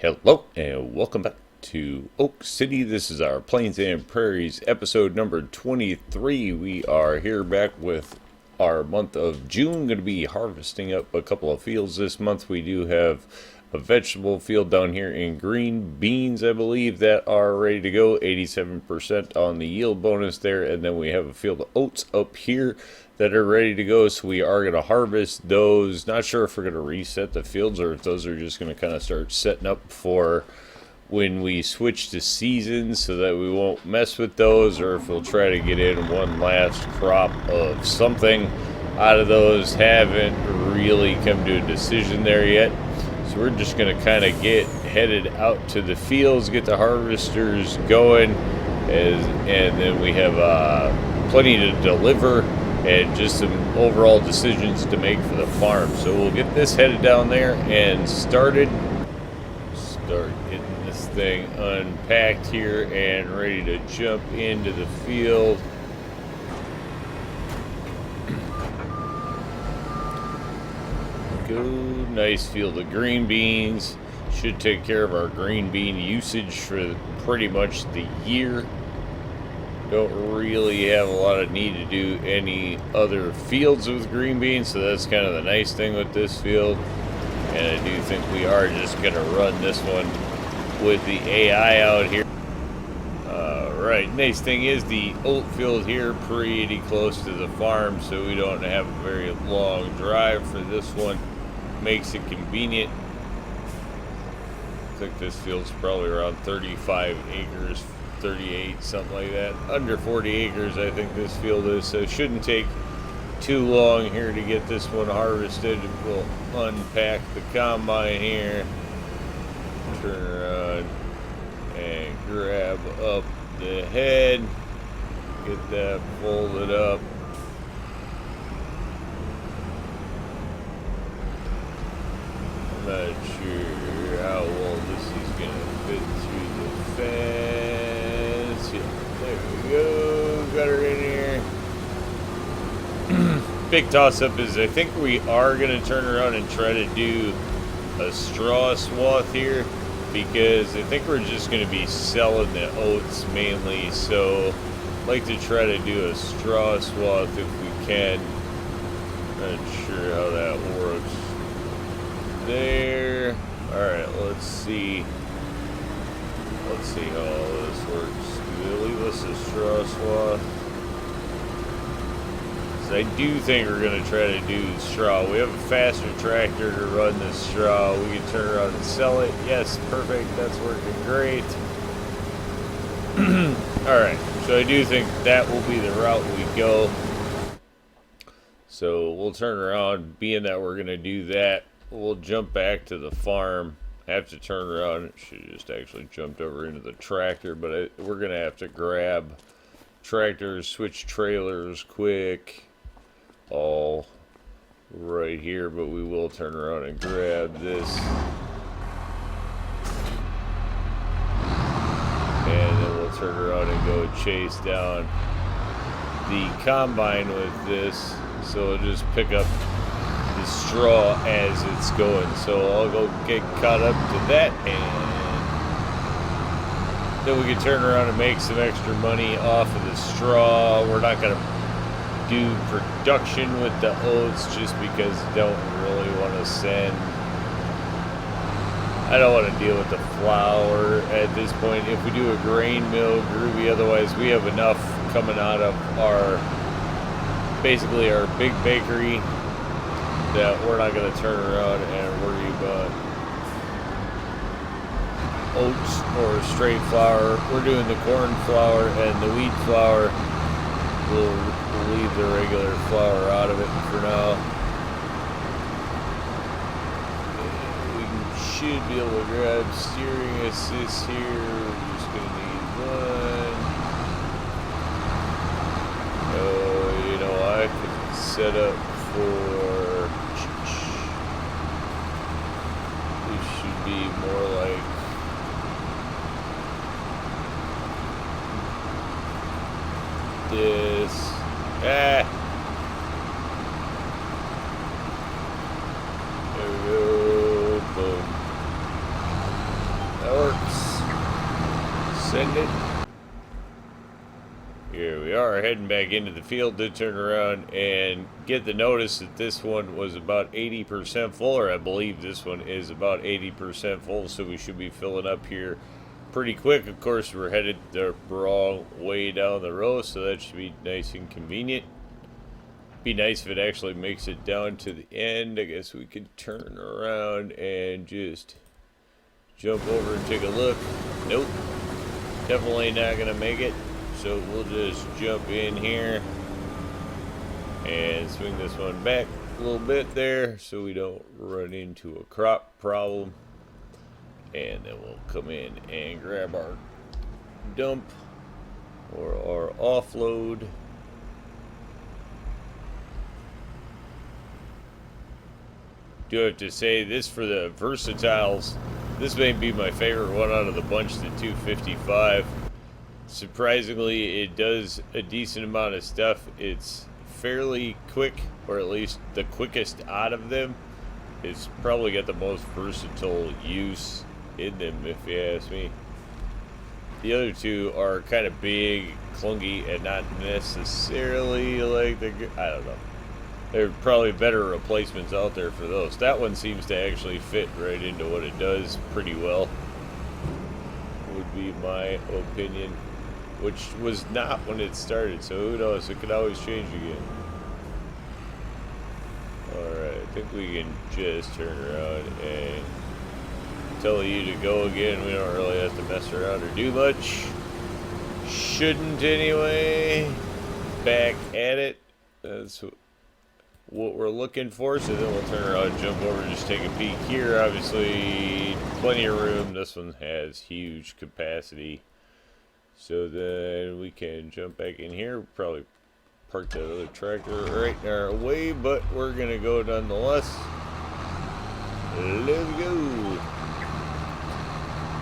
Hello and welcome back to Oak City. This is our Plains and Prairies episode number 23. We are here back with our month of June. Going to be harvesting up a couple of fields this month. We do have a vegetable field down here in green beans, I believe, that are ready to go. 87% on the yield bonus there. And then we have a field of oats up here that are ready to go, so we are going to harvest those. Not sure if we're going to reset the fields or if those are just going to kind of start setting up for when we switch to seasons so that we won't mess with those, or if we'll try to get in one last crop of something out of those. Haven't really come to a decision there yet, so we're just going to kind of get headed out to the fields, get the harvesters going, and then we have plenty to deliver and just some overall decisions to make for the farm. So we'll get this headed down there and start getting this thing unpacked here and ready to jump into the field. Go, nice field of green beans. Should take care of our green bean usage for pretty much the year. Don't really have a lot of need to do any other fields with green beans, so that's kind of the nice thing with this field. And I do think we are just going to run this one with the AI out here. Alright, nice thing is the oat field here pretty close to the farm, so we don't have a very long drive for this one. Makes it convenient. I think this field's probably around 35 acres, 38, something like that. Under 40 acres, I think this field is, so it shouldn't take too long here to get this one harvested. We'll unpack the combine here, turn around, and grab up the head, get that folded up. I'm not sure how well this is going to fit through the fence. There we go, got her in here. Big toss-up is I think we are going to turn around and try to do a straw swath here, because I think we're just going to be selling the oats mainly, so I'd like to try to do a straw swath if we can. Not sure how that works there. Alright, let's see how all this works. Do they leave us a straw swath? So I do think we're going to try to do straw. We have a faster tractor to run this straw. We can turn around and sell it. Yes, perfect. That's working great. Alright, so I do think that will be the route we go. So we'll turn around, being that we're going to do that. We'll jump back to the farm. Have to turn around. Should have just actually jumped over into the tractor, but we're going to have to grab tractors, switch trailers quick, all right here, but we will turn around and grab this. And then we'll turn around and go chase down the combine with this. So we'll just pick up the straw as it's going. So I'll go get caught up to that, and then we can turn around and make some extra money off of the straw. We're not going to do production with the oats just because I don't really want to send. I don't want to deal with the flour at this point. If we do a grain mill, groovy. Otherwise, we have enough coming out of basically our big bakery, that we're not going to turn around and worry about oats or straight flour. We're doing the corn flour and the wheat flour. We'll leave the regular flour out of it for now. We should be able to grab steering assist here. We're just going to need one. Oh, you know, I could set up for, it should be more like this. There we go. Boom. heading back into the field to turn around and get the notice that this one was about 80% full, or I believe this one is about 80% full, so we should be filling up here pretty quick. Of course, we're headed the wrong way down the road, so that should be nice and convenient. Be nice if it actually makes it down to the end. I guess we could turn around and just jump over and take a look. Nope, definitely not gonna make it. So we'll just jump in here and swing this one back a little bit there so we don't run into a crop problem. And then we'll come in and grab our dump or our offload. Do have to say this for the versatiles. This may be my favorite one out of the bunch, the 255. Surprisingly, it does a decent amount of stuff. It's fairly quick, or at least the quickest out of them. It's probably got the most versatile use in them, if you ask me. The other two are kind of big, clunky, and not necessarily like the, I don't know. There are probably better replacements out there for those. That one seems to actually fit right into what it does pretty well, would be my opinion. Which was not when it started, so who knows, it could always change again. Alright, I think we can just turn around and tell you to go again. We don't really have to mess around or do much. Shouldn't anyway. Back at it. That's what we're looking for, so then we'll turn around and jump over and just take a peek here. Obviously, plenty of room. This one has huge capacity. So then we can jump back in here. Probably park that other tractor right in our way, but we're going to go nonetheless. Let's go.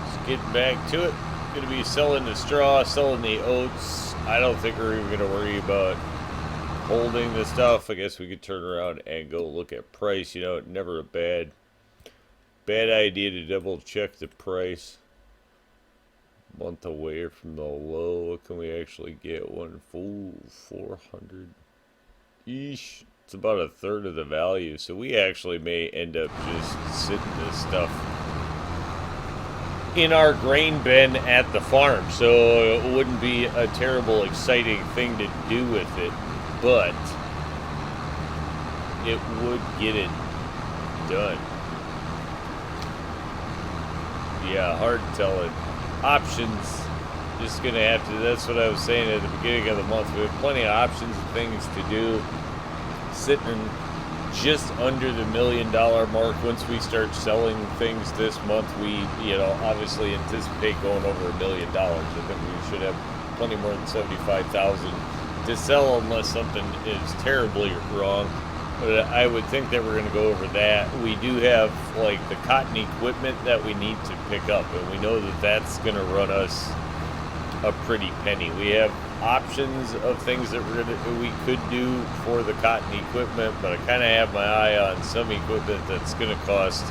Let's get back to it. Going to be selling the straw, selling the oats. I don't think we're even going to worry about holding the stuff. I guess we could turn around and go look at price. You know, never a bad idea to double check the price. Month away from the low. What can we actually get? One full 400. Eesh. It's about a third of the value. So we actually may end up just sitting this stuff in our grain bin at the farm. So it wouldn't be a terrible, exciting thing to do with it. But it would get it done. Yeah, hard telling. Options, just gonna have to, that's what I was saying at the beginning of the month. We have plenty of options and things to do. Sitting just under the $1 million mark. Once we start selling things this month, we, you know, obviously anticipate going over $1 million. I think we should have plenty more than 75,000 to sell unless something is terribly wrong. But I would think that we're going to go over that. We do have, like, the cotton equipment that we need to pick up, and we know that that's going to run us a pretty penny. We have options of things that we could do for the cotton equipment, but I kind of have my eye on some equipment that's going to cost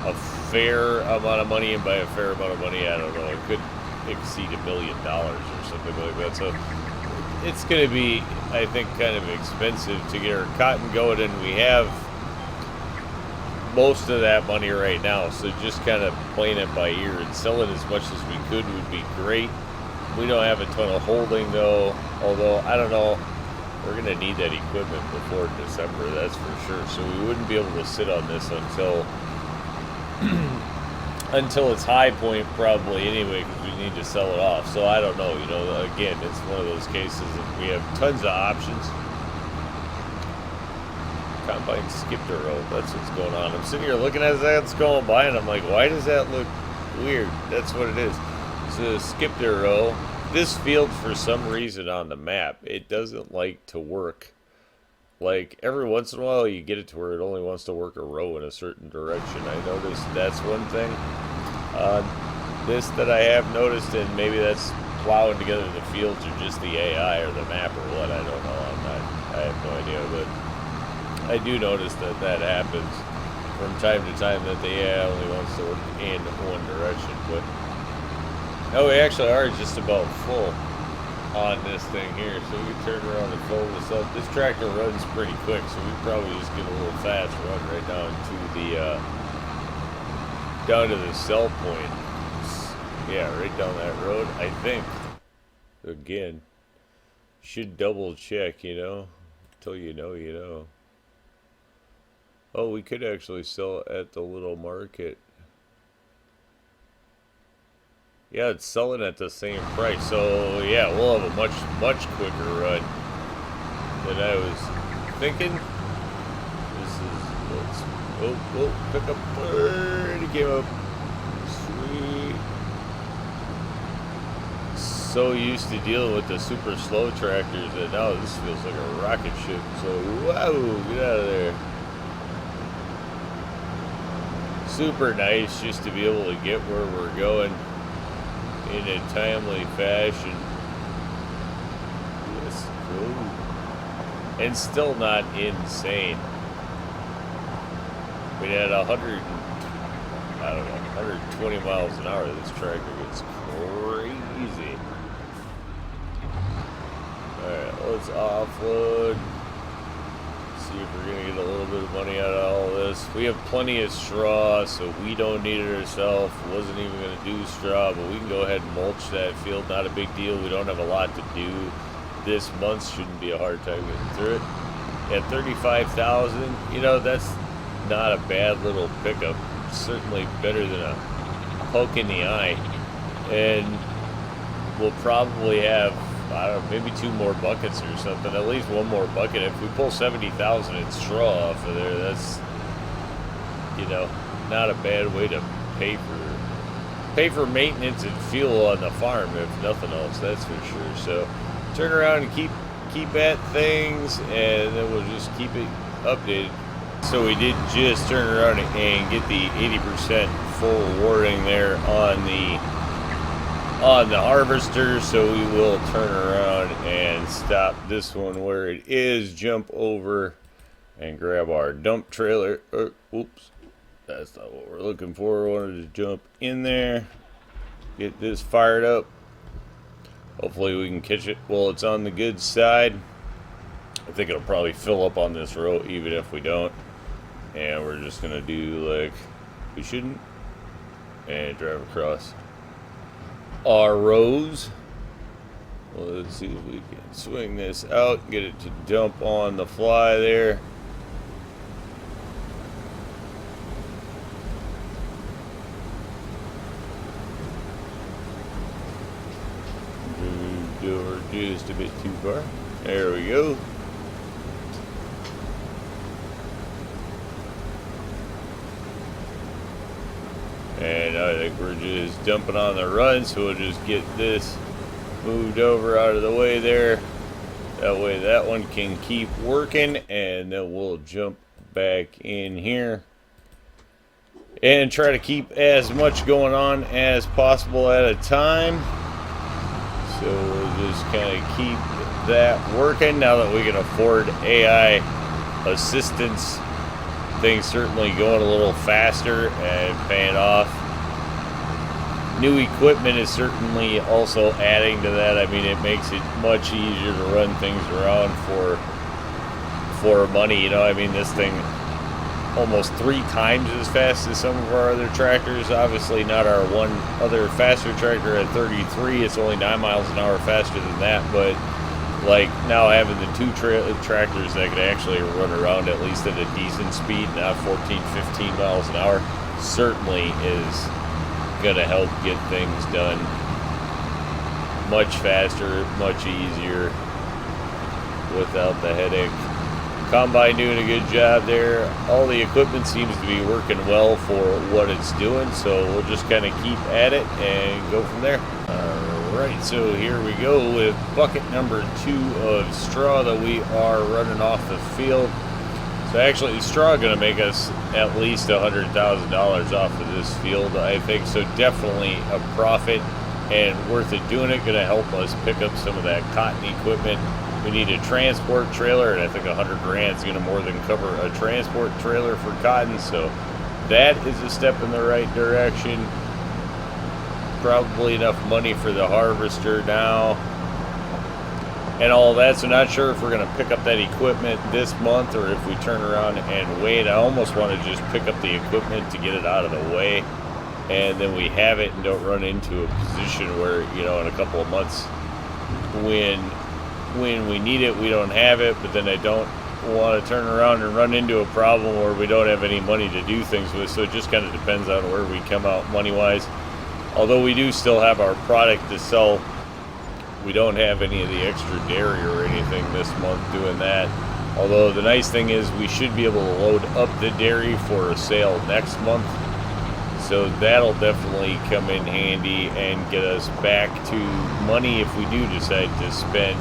a fair amount of money, and by a fair amount of money, I don't know, it could exceed $1 million or something like that. So it's going to be, I think, kind of expensive to get our cotton going, and we have most of that money right now, so just kind of playing it by ear and selling as much as we could would be great. We don't have a ton of holding, though, although, I don't know, we're going to need that equipment before December, that's for sure, so we wouldn't be able to sit on this until its high point probably anyway, because we need to sell it off. So I don't know, you know, again, it's one of those cases that we have tons of options. Combine skipped a row, that's what's going on. I'm sitting here looking at that, it's going by, and I'm like, why does that look weird? That's what it is. So skipped a row. This field, for some reason on the map, it doesn't like to work. Like, every once in a while, you get it to where it only wants to work a row in a certain direction. I noticed that's one thing. This that I have noticed, and maybe that's plowing together the fields or just the AI or the map or what, I don't know. I have no idea, but I do notice that that happens from time to time, that the AI only wants to work in one direction. But no, we actually are just about full. on this thing here, so we can turn around and fold this up. This tractor runs pretty quick, so we probably just get a little fast run right down to the cell point. Yeah, right down that road, I think. Again, should double check, you know, until you know, you know. Oh, we could actually sell at the little market. Yeah, it's selling at the same price. So, yeah, we'll have a much quicker run than I was thinking. This is, pick up bird. It came up. Sweet. So used to dealing with the super slow tractors that now this feels like a rocket ship. So, wow, get out of there. Super nice just to be able to get where we're going in a timely fashion. Let's go. And still not insane. We had 120 miles an hour. This tractor gets crazy. Alright, let's offload. See if we're gonna get a little bit of money out of all this. We have plenty of straw, so we don't need it ourselves. Wasn't even gonna do straw, but we can go ahead and mulch that field. Not a big deal. We don't have a lot to do this month. Shouldn't be a hard time getting through it. At 35,000, you know, that's not a bad little pickup. Certainly better than a poke in the eye. And we'll probably have, I don't know, maybe 2 more buckets or something. At least 1 more bucket. If we pull 70,000 in straw off of there, that's, you know, not a bad way to pay for maintenance and fuel on the farm, if nothing else. That's for sure. So turn around and keep at things, and then we'll just keep it updated. So we did just turn around and get the 80% full awarding there on the harvester, so we will turn around and stop this one where it is, jump over and grab our dump trailer. Oops, that's not what we're looking for. We wanted to jump in there, get this fired up. Hopefully we can catch it while it's on the good side. I think it'll probably fill up on this row even if we don't. And we're just gonna do like we shouldn't and drive across our rows. Well, let's see if we can swing this out, get it to dump on the fly there. Moved over just a bit too far. There we go. And I think we're just dumping on the run, so we'll just get this moved over out of the way there. That way that one can keep working, and then we'll jump back in here and try to keep as much going on as possible at a time. So we'll just kind of keep that working now that we can afford AI assistance. Things certainly going a little faster and paying off. New equipment is certainly also adding to that. I mean, it makes it much easier to run things around for money. You know, I mean, this thing almost 3 times as fast as some of our other tractors. Obviously not our one other faster tractor at 33. It's only 9 miles an hour faster than that, but like now having the 2 tractors that could actually run around at least at a decent speed, not 14, 15 miles an hour, certainly is going to help get things done much faster, much easier, without the headache. Combine doing a good job there. All the equipment seems to be working well for what it's doing, so we'll just kind of keep at it and go from there. Alright, so here we go with bucket number 2 of straw that we are running off the field. So actually the straw is going to make us at least $100,000 off of this field, I think. So definitely a profit and worth it doing it. Going to help us pick up some of that cotton equipment. We need a transport trailer, and I think $100,000 is going to more than cover a transport trailer for cotton. So that is a step in the right direction. Probably enough money for the harvester now. and all that. So not sure if we're going to pick up that equipment this month or if we turn around and wait. I almost want to just pick up the equipment to get it out of the way, and then we have it and don't run into a position where, you know, in a couple of months when we need it, we don't have it. But then I don't want to turn around and run into a problem where we don't have any money to do things with. So it just kind of depends on where we come out money-wise. Although we do still have our product to sell, we don't have any of the extra dairy or anything this month doing that. Although the nice thing is we should be able to load up the dairy for a sale next month. So that'll definitely come in handy and get us back to money if we do decide to spend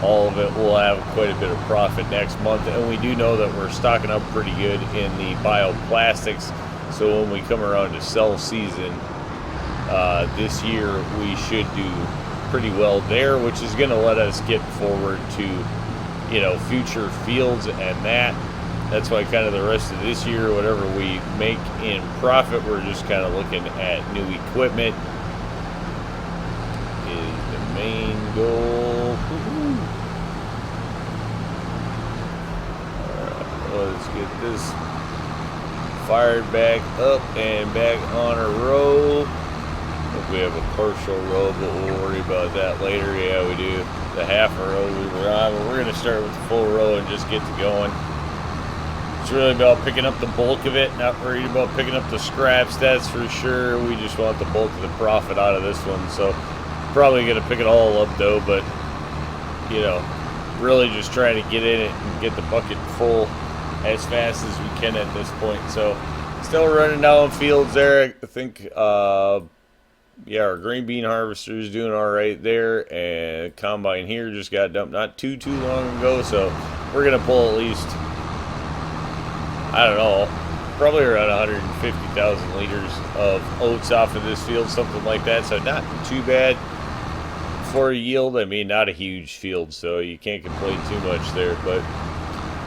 all of it. We'll have quite a bit of profit next month. And we do know that we're stocking up pretty good in the bioplastics. So when we come around to sell season this year, we should do pretty well there, which is going to let us get forward to, you know, future fields. And that's why kind of the rest of this year, whatever we make in profit, we're just kind of looking at new equipment is the main goal. Alright, let's get this fired back up and back on a row. We have a partial row, but we'll worry about that later. Yeah, we do. The half a row we were on, but we're going to start with the full row and just get to going. It's really about picking up the bulk of it, not worried about picking up the scraps, that's for sure. We just want the bulk of the profit out of this one. So probably going to pick it all up though, but, you know, really just trying to get in it and get the bucket full as fast as we can at this point. So still running down fields there. I think, yeah, our green bean harvester is doing all right there, and combine here just got dumped not too long ago. So we're going to pull at least, I don't know, probably around 150,000 liters of oats off of this field, something like that. So not too bad for a yield. I mean, not a huge field, so you can't complain too much there. But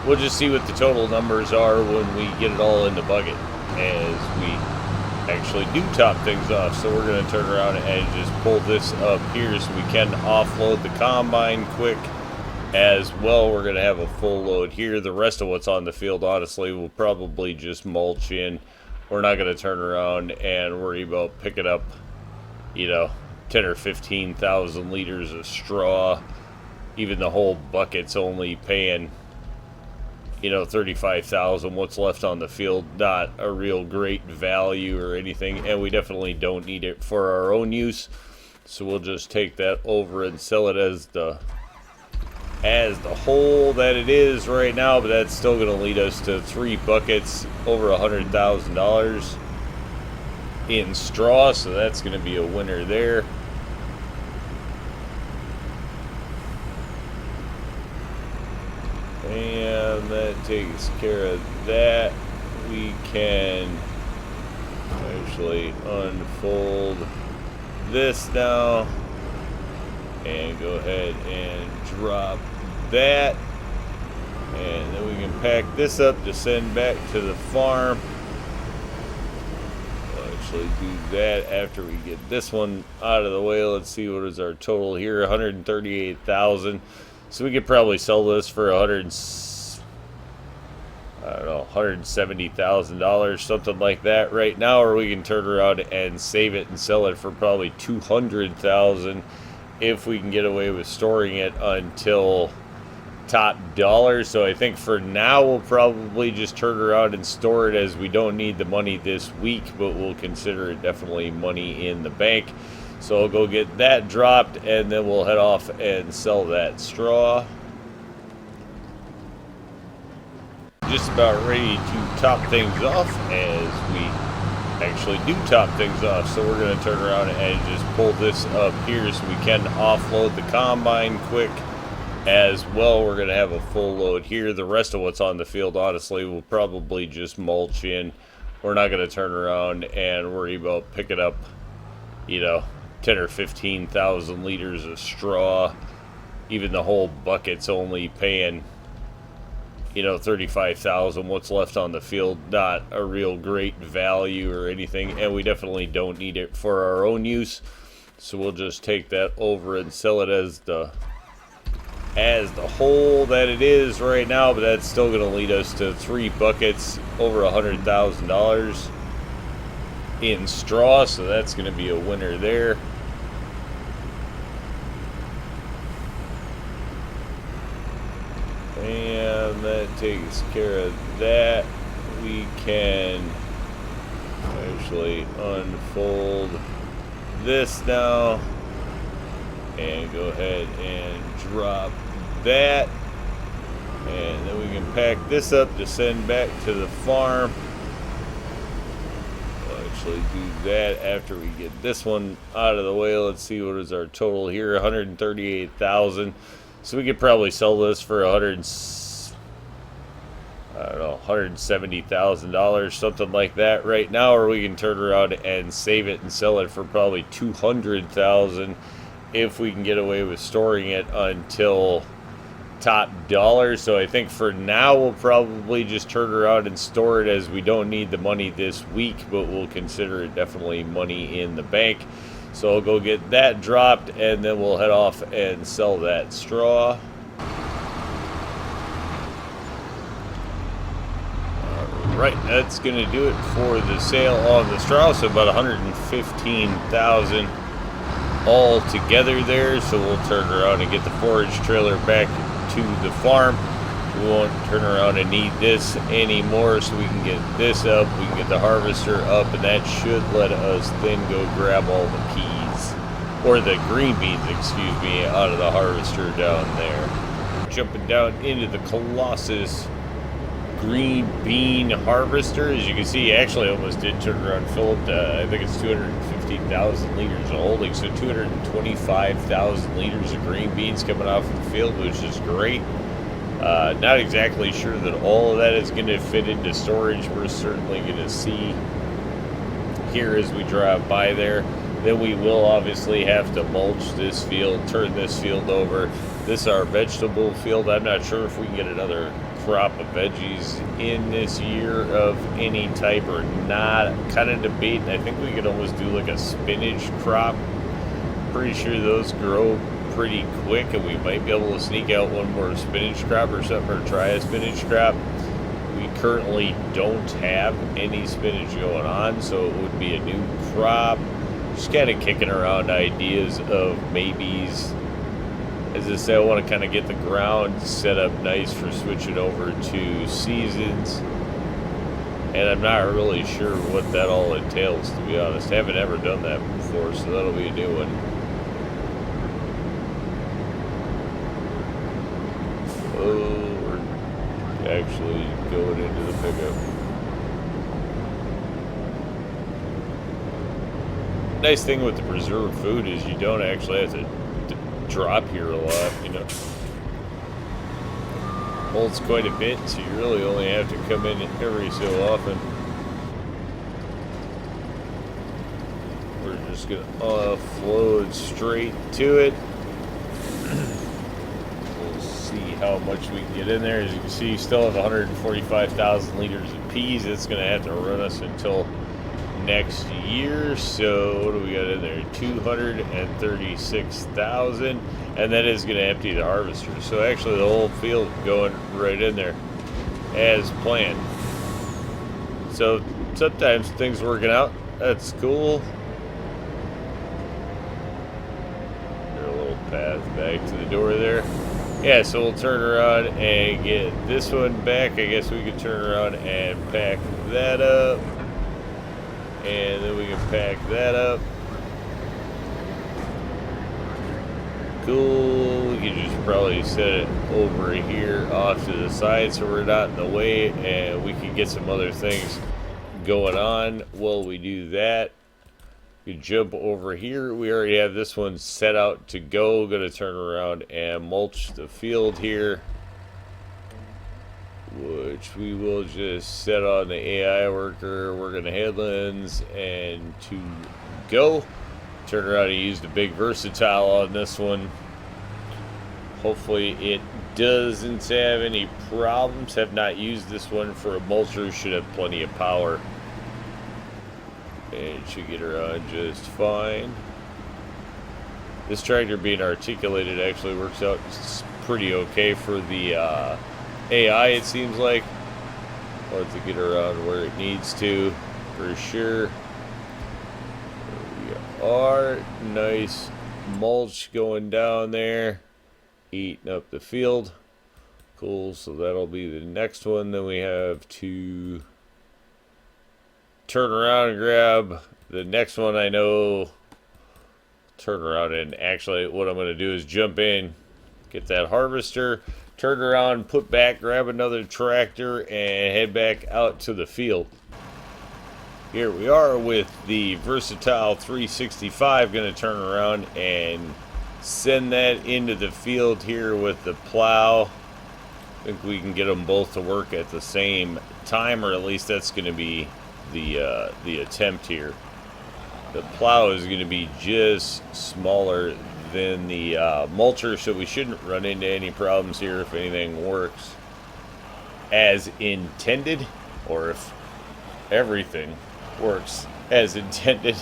we'll just see what the total numbers are when we get it all in the bucket as we actually do top things off. So we're going to turn around and just pull this up here so we can offload the combine quick. As well, we're going to have a full load here. The rest of what's on the field, honestly, we'll probably just mulch in. We're not going to turn around and worry about picking up, you know, 10 or 15,000 liters of straw. Even the whole bucket's only paying, you know, 35,000. What's left on the field, not a real great value or anything, and we definitely don't need it for our own use. So we'll just take that over and sell it as the whole that it is right now, but that's still going to lead us to 3 buckets over $100,000 in straw, so that's going to be a winner there. And that takes care of that. We can actually unfold this now and go ahead and drop that, and then we can pack this up to send back to the farm. We'll actually do that after we get this one out of the way. Let's see, what is our total here? 138,000. So we could probably sell this for $170,000, something like that right now, or we can turn around and save it and sell it for probably $200,000 if we can get away with storing it until top dollar. So I think for now we'll probably just turn around and store it, as we don't need the money this week, but we'll consider it definitely money in the bank. So I'll go get that dropped, and then we'll head off and sell that straw. Just about ready to top things off, as we actually do top things off. So we're going to turn around and just pull this up here so we can offload the combine quick. As well, we're going to have a full load here. The rest of what's on the field, honestly, we'll probably just mulch in. We're not going to turn around and worry about picking up, you know, 10 or 15,000 liters of straw. Even the whole bucket's only paying, you know, 35,000. What's left on the field, not a real great value or anything, and we definitely don't need it for our own use. So we'll just take that over and sell it as the as the whole that it is right now, but that's still going to lead us to 3 buckets over $100,000 in straw, so that's going to be a winner there. And that takes care of that. We can actually unfold this now and go ahead and drop that, and then we can pack this up to send back to the farm. We'll actually do that after we get this one out of the way. Let's see, what is our total here? 138,000. So we could probably sell this for $170,000, something like that right now, or we can turn around and save it and sell it for probably $200,000 if we can get away with storing it until top dollar. So I think for now we'll probably just turn around and store it, as we don't need the money this week, but we'll consider it definitely money in the bank. So I'll go get that dropped, and then we'll head off and sell that straw. Right, that's going to do it for the sale on the straw. So about 115,000 all together there. So we'll turn around and get the forage trailer back to the farm. We won't turn around and need this anymore, so we can get this up, we can get the harvester up, and that should let us then go grab all the peas, or the green beans, excuse me, out of the harvester down there. Jumping down into the Colossus green bean harvester. As you can see, actually almost did turn around, fill up to, I think it's 250,000 liters of holding, so 225,000 liters of green beans coming off the field, which is great. Not exactly sure that all of that is going to fit into storage. We're certainly going to see here as we drive by there. Then we will obviously have to mulch this field, turn this field over. This is our vegetable field. I'm not sure if we can get another crop of veggies in this year of any type or not. I'm kind of debating. I think we could almost do like a spinach crop. Pretty sure those grow pretty quick, and we might be able to sneak out one more spinach crop or something, or try a spinach crop. We currently don't have any spinach going on, so it would be a new crop. Just kind of kicking around ideas of maybes. As I say, I want to kind of get the ground set up nice for switching over to seasons, and I'm not really sure what that all entails, to be honest. I haven't ever done that before, so that'll be a new one. Oh, we're actually going into the pickup. Nice thing with the preserved food is you don't actually have to drop here a lot, you know. Holds quite a bit, so you really only have to come in every so often. We're just gonna offload straight to it. How much we can get in there. As you can see, you still have 145,000 liters of peas. It's going to have to run us until next year. So what do we got in there? 236,000, and that is going to empty the harvester. So actually the whole field going right in there as planned. So sometimes things working out. That's cool. There's a little path back to the door there. Yeah, so we'll turn around and get this one back. I guess we can turn around and pack that up. And then we can pack that up. Cool. We can just probably set it over here off to the side so we're not in the way, and we can get some other things going on while we do that. You jump over here. We already have this one set out to go. Gonna turn around and mulch the field here, which we will just set on the AI worker. We're gonna headlands and to go. Turn around and use the big versatile on this one. Hopefully it doesn't have any problems. Have not used this one for a mulcher. Should have plenty of power. And should get around just fine. This tractor being articulated actually works out pretty okay for the AI, it seems like. Let it get around where it needs to, for sure. There we are. Nice mulch going down there, eating up the field. Cool, so that'll be the next one. Then we have to turn around and grab the next one. I know, turn around, and actually what I'm going to do is jump in, get that harvester, turn around, put back, grab another tractor, and head back out to the field. Here we are with the Versatile 365, going to turn around and send that into the field here with the plow. I think we can get them both to work at the same time, or at least that's going to be the attempt here. The plow is going to be just smaller than the mulcher, so we shouldn't run into any problems here if anything works as intended, or if everything works as intended,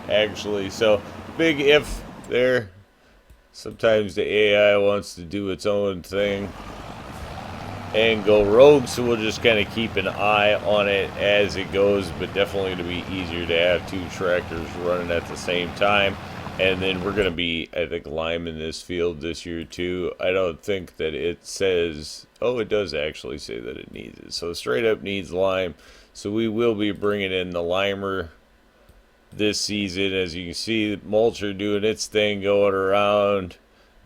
actually. So, big if there. Sometimes the AI wants to do its own thing and go rogue, so we'll just kind of keep an eye on it as it goes, but definitely going to be easier to have two tractors running at the same time. And then we're going to be, I think, liming this field this year too. I don't think that it says, oh, it does actually say that it needs it, so straight up needs lime. So we will be bringing in the limer this season. As you can see, the mulcher doing its thing, going around.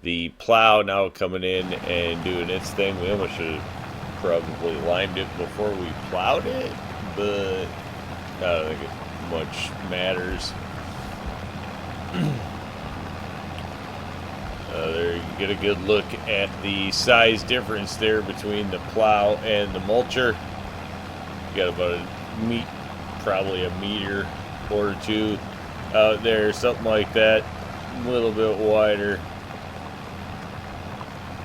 The plow now coming in and doing its thing. We almost should have probably limed it before we plowed it, but I don't think it much matters. There you get a good look at the size difference there between the plow and the mulcher. You got about probably a meter or two out there, something like that, a little bit wider.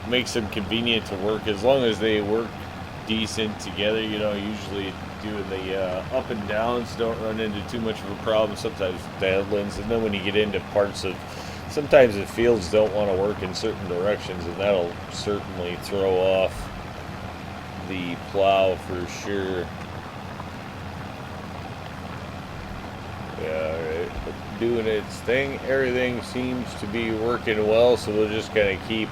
Makes them convenient to work as long as they work decent together. You know, usually doing the up and downs don't run into too much of a problem. Sometimes with the headlands, and then when you get into parts of, sometimes the fields don't want to work in certain directions, and that'll certainly throw off the plow for sure. Yeah, right. Doing its thing. Everything seems to be working well, so we'll just kind of keep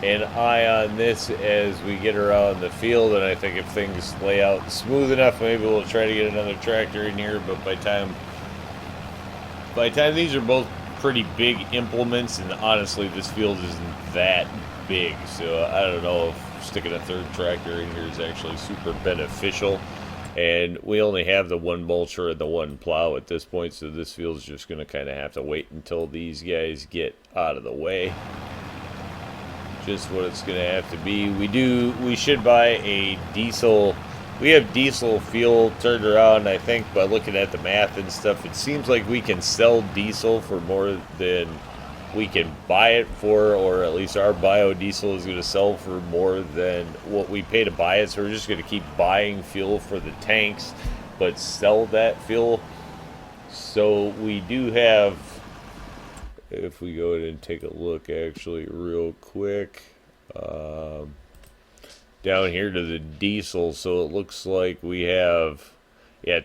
an eye on this as we get around the field. And I think if things lay out smooth enough, maybe we'll try to get another tractor in here. But by time these are both pretty big implements, and honestly this field isn't that big, so I don't know if sticking a third tractor in here is actually super beneficial. And we only have the one mulcher and the one plow at this point, so this field's just going to kind of have to wait until these guys get out of the way. Just what it's going to have to be. We should buy a diesel. We have diesel fuel turned around. I think by looking at the math and stuff, it seems like we can sell diesel for more than we can buy it for, or at least our biodiesel is going to sell for more than what we pay to buy it. So we're just going to keep buying fuel for the tanks, but sell that fuel. So we do have, if we go ahead and take a look actually real quick, down here to the diesel, so it looks like we have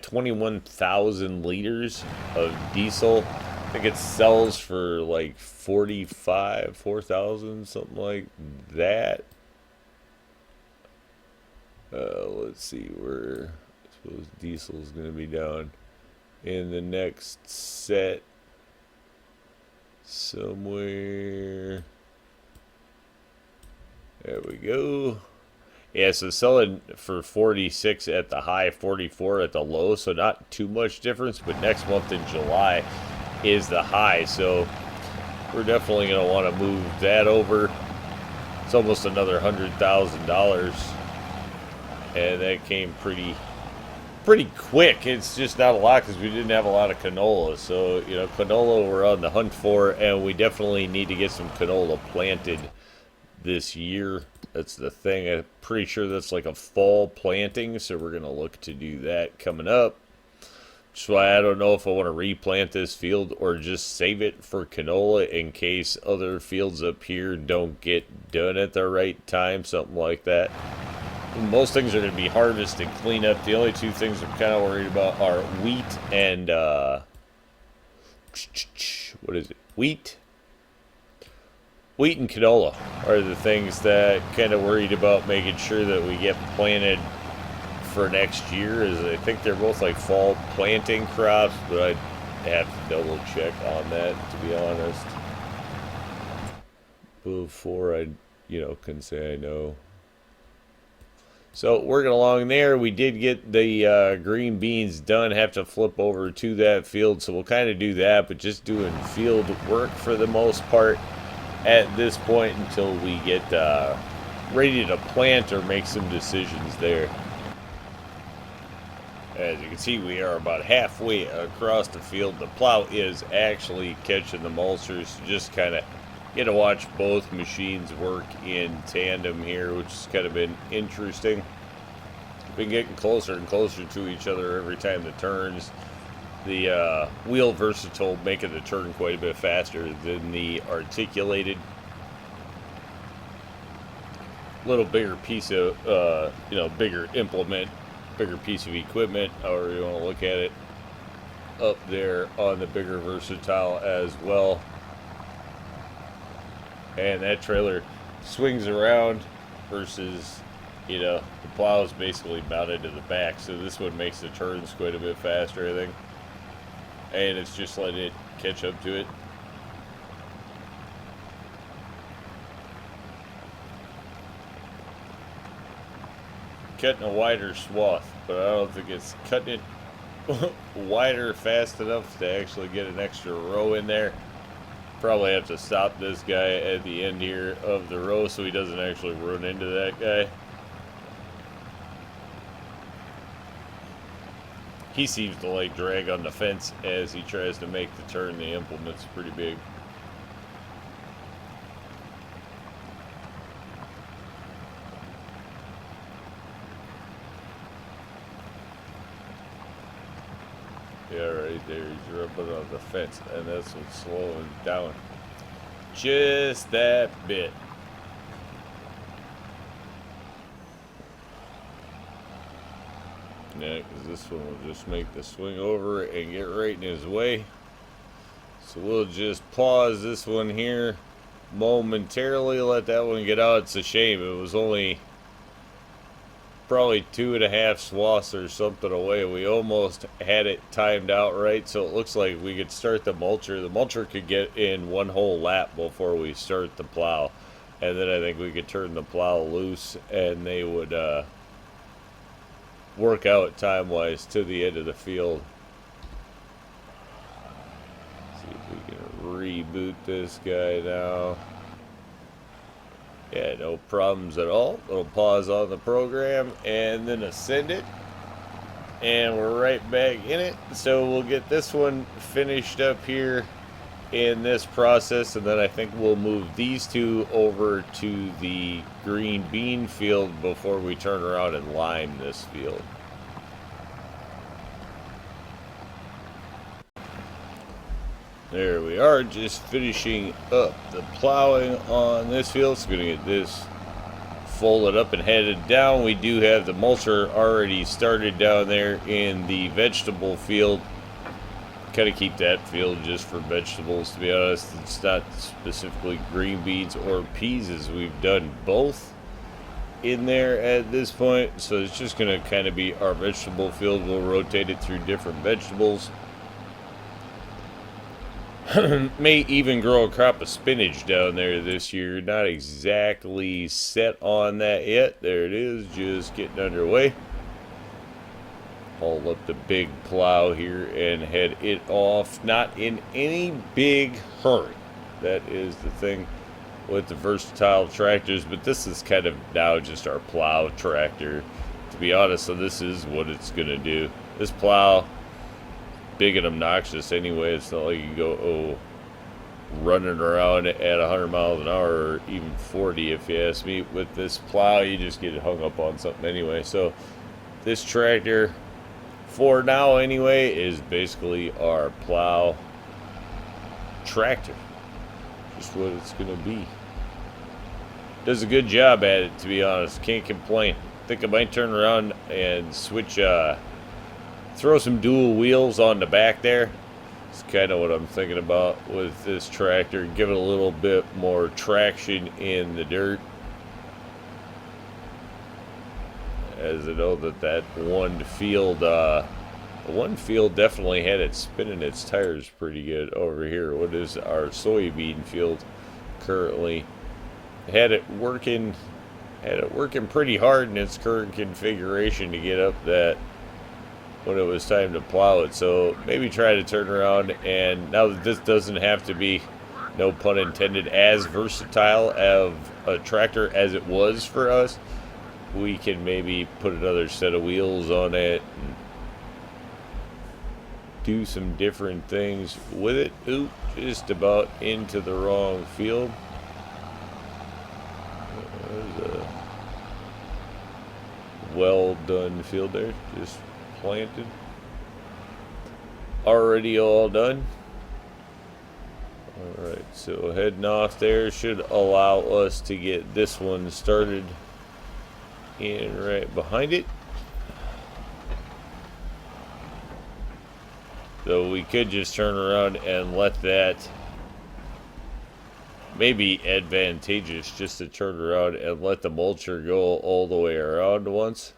21,000 liters of diesel. I think it sells for like 4,000, something like that. Let's see where, I suppose diesel is going to be down in the next set somewhere. There we go. Yeah, so selling for 46 at the high, 44 at the low, so not too much difference, but next month in July is the high, so we're definitely going to want to move that over. It's almost another $100,000, and that came pretty quick. It's just not a lot because we didn't have a lot of canola, so you know, canola we're on the hunt for, and we definitely need to get some canola planted this year. That's the thing. I'm pretty sure that's like a fall planting, so we're going to look to do that coming up. That's why I don't know if I want to replant this field or just save it for canola in case other fields up here don't get done at the right time, something like that. Most things are going to be harvested, clean up. The only two things I'm kind of worried about are wheat and what is it? Wheat and canola are the things that kind of worried about making sure that we get planted for next year. Is I think they're both like fall planting crops, but I'd have to double check on that, to be honest, before I can say I know. So working along there, we did get the green beans done. Have to flip over to that field, so we'll kind of do that, but just doing field work for the most part at this point until we get ready to plant or make some decisions there. As you can see, we are about halfway across the field. The plow is actually catching the mulchers. So just kind of get to watch both machines work in tandem here, which has kind of been interesting. Been getting closer and closer to each other every time the turns. The wheel versatile making the turn quite a bit faster than the articulated. Little bigger piece of bigger implement, bigger piece of equipment, however you want to look at it, up there on the bigger versatile as well. And that trailer swings around versus, the plow is basically mounted to the back, so this one makes the turns quite a bit faster, I think. And it's just letting it catch up to it. Cutting a wider swath, but I don't think it's cutting it wider fast enough to actually get an extra row in there. Probably have to stop this guy at the end here of the row so he doesn't actually run into that guy. He seems to like drag on the fence as he tries to make the turn. The implement's pretty big. Yeah, right there, he's rubbing on the fence, and that's what's slowing down just that bit. Yeah, because this one will just make the swing over and get right in his way. So we'll just pause this one here momentarily, let that one get out. It's a shame. It was only probably 2.5 swaths or something away. We almost had it timed out right, so it looks like we could start the mulcher. The mulcher could get in one whole lap before we start the plow, and then I think we could turn the plow loose and they would work out time-wise to the end of the field. See if we can reboot this guy now. Yeah, no problems at all. Little pause on the program and then ascend it. And we're right back in it. So we'll get this one finished up here in this process, and then I think we'll move these two over to the green bean field before we turn around and lime this field. There we are, just finishing up the plowing on this field. So going to get this folded up and headed down. We do have the mulcher already started down there in the vegetable field. Kind of keep that field just for vegetables, to be honest. It's not specifically green beans or peas, as we've done both in there at this point. So it's just going to kind of be our vegetable field. We'll rotate it through different vegetables. May even grow a crop of spinach down there this year. Not exactly set on that yet. There it is, just getting underway. Haul up the big plow here and head it off. Not in any big hurry. That is the thing with the versatile tractors, but this is kind of now just our plow tractor, to be honest. So this is what it's going to do. This plow, big and obnoxious anyway. It's not like you go running around at 100 miles an hour or even 40 if you ask me. With this plow, you just get hung up on something anyway. So this tractor, for now anyway, is basically our plow tractor. Just what it's going to be. Does a good job at it, to be honest. Can't complain. Think I might turn around and switch, throw some dual wheels on the back there. It's kind of what I'm thinking about with this tractor. Give it a little bit more traction in the dirt. As I know that one field definitely had it spinning its tires pretty good over here. What is our soybean field currently? Had it working pretty hard in its current configuration to get up that when it was time to plow it. So maybe try to turn around, and now that this doesn't have to be, no pun intended, as versatile of a tractor as it was for us, we can maybe put another set of wheels on it and do some different things with it. Oop, just about into the wrong field. There's a well done field there, just planted. Already all done. Alright, so heading off there should allow us to get this one started in right behind it. So we could just turn around and let that, maybe advantageous just to turn around and let the mulcher go all the way around once.